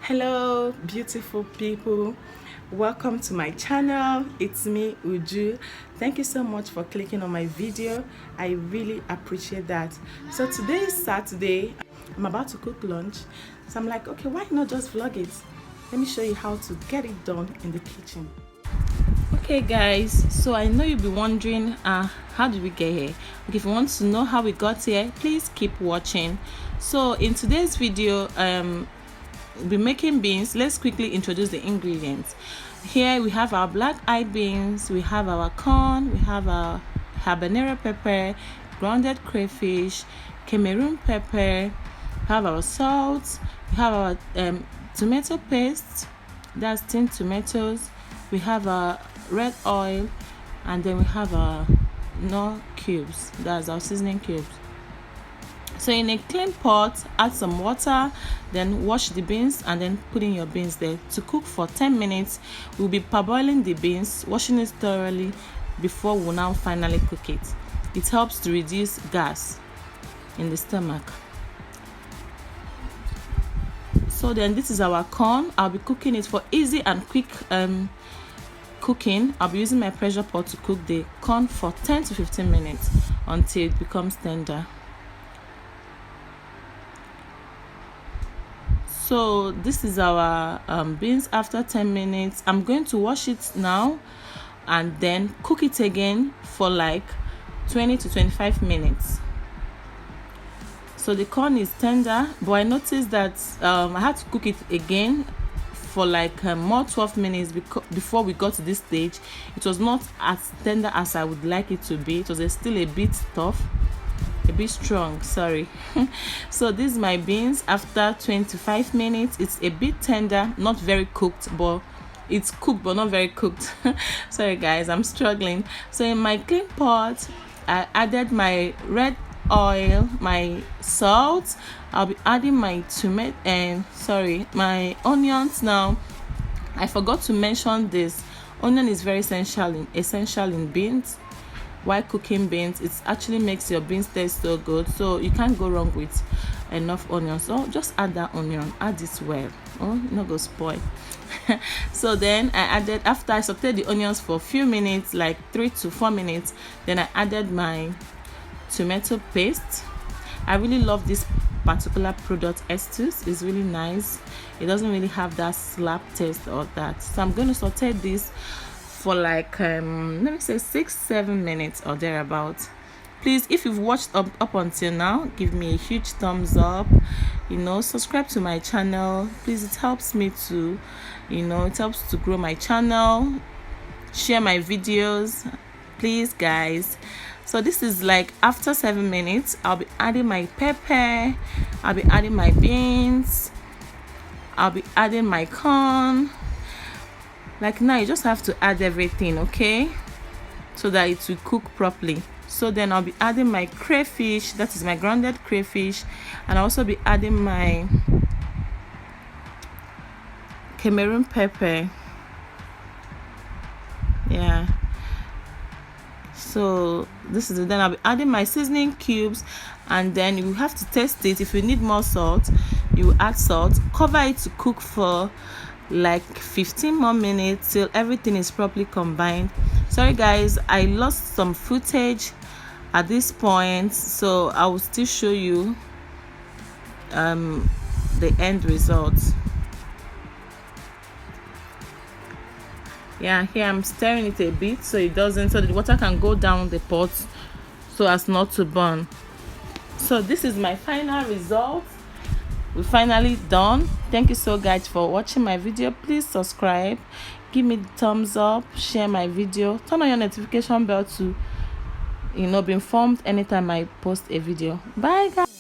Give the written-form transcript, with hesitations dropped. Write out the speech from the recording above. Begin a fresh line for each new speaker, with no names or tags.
Hello beautiful people, welcome to my channel. It's me, Uju. Thank you so much for clicking on my video. I really appreciate that. So today is Saturday. I'm about to cook lunch, so I'm like, okay, why not just vlog it? Let me show you how to get it done in the kitchen. Okay guys, so I know you'll be wondering how did we get here. Okay, if you want to know how we got here, please keep watching. So in today's video, we'll be making beans. Let's quickly introduce the ingredients. Here we have our black-eyed beans, we have our corn, we have our habanero pepper, grounded crayfish, Cameroon pepper, we have our salt, we have our tomato paste, that's tinned tomatoes, we have our red oil, and then we have our Knorr cubes, that's our seasoning cubes. So in a clean pot, add some water, then wash the beans and then put in your beans there to cook for 10 minutes. We'll be parboiling the beans, washing it thoroughly before we'll now finally cook it. It helps to reduce gas in the stomach. So then this is our corn. I'll be cooking it for easy and quick cooking. I'll be using my pressure pot to cook the corn for 10 to 15 minutes until it becomes tender. So this is our beans after 10 minutes. I'm going to wash it now and then cook it again for like 20 to 25 minutes. So the corn is tender, but I noticed that I had to cook it again for like more 12 minutes before we got to this stage. It was not as tender as I would like it to be. It was still a bit tough, a bit strong, sorry. So this is my beans after 25 minutes. It's a bit tender, not very cooked, but it's cooked but not very cooked. Sorry guys, I'm struggling. So in my clean pot, I added my red oil, my salt. I'll be adding my my onions now. I forgot to mention this. Onion is very essential in beans. While cooking beans, it actually makes your beans taste so good, so you can't go wrong with enough onions. So just add that onion, add it well, not go spoil. So then I added, after I sauteed the onions for a few minutes, like 3 to 4 minutes, then I added my tomato paste. I really love this particular product, Estus. It's really nice. It doesn't really have that slap taste or that, so I'm going to saute this for like let me say 6-7 minutes or thereabout. Please, if you've watched up until now, give me a huge thumbs up, subscribe to my channel, please. It helps me to it helps to grow my channel. Share my videos, please guys. So this is like after 7 minutes. I'll be adding my pepper, I'll be adding my beans, I'll be adding my corn. Like now you just have to add everything, okay, so that it will cook properly. So then I'll be adding my crayfish, that is my grounded crayfish, and I'll also be adding my Cameroon pepper. Yeah, so this is it. Then I'll be adding my seasoning cubes, and then you have to taste it. If you need more salt, you add salt. Cover it to cook for like 15 more minutes till everything is properly combined. Sorry guys, I lost some footage at this point, so I will still show you the end result. Yeah, here I'm stirring it a bit so it doesn't, so the water can go down the pot so as not to burn. So this is my final result. We're finally done. Thank you so guys for watching my video. Please subscribe, give me the thumbs up, share my video, turn on your notification bell to be informed anytime I post a video. Bye guys.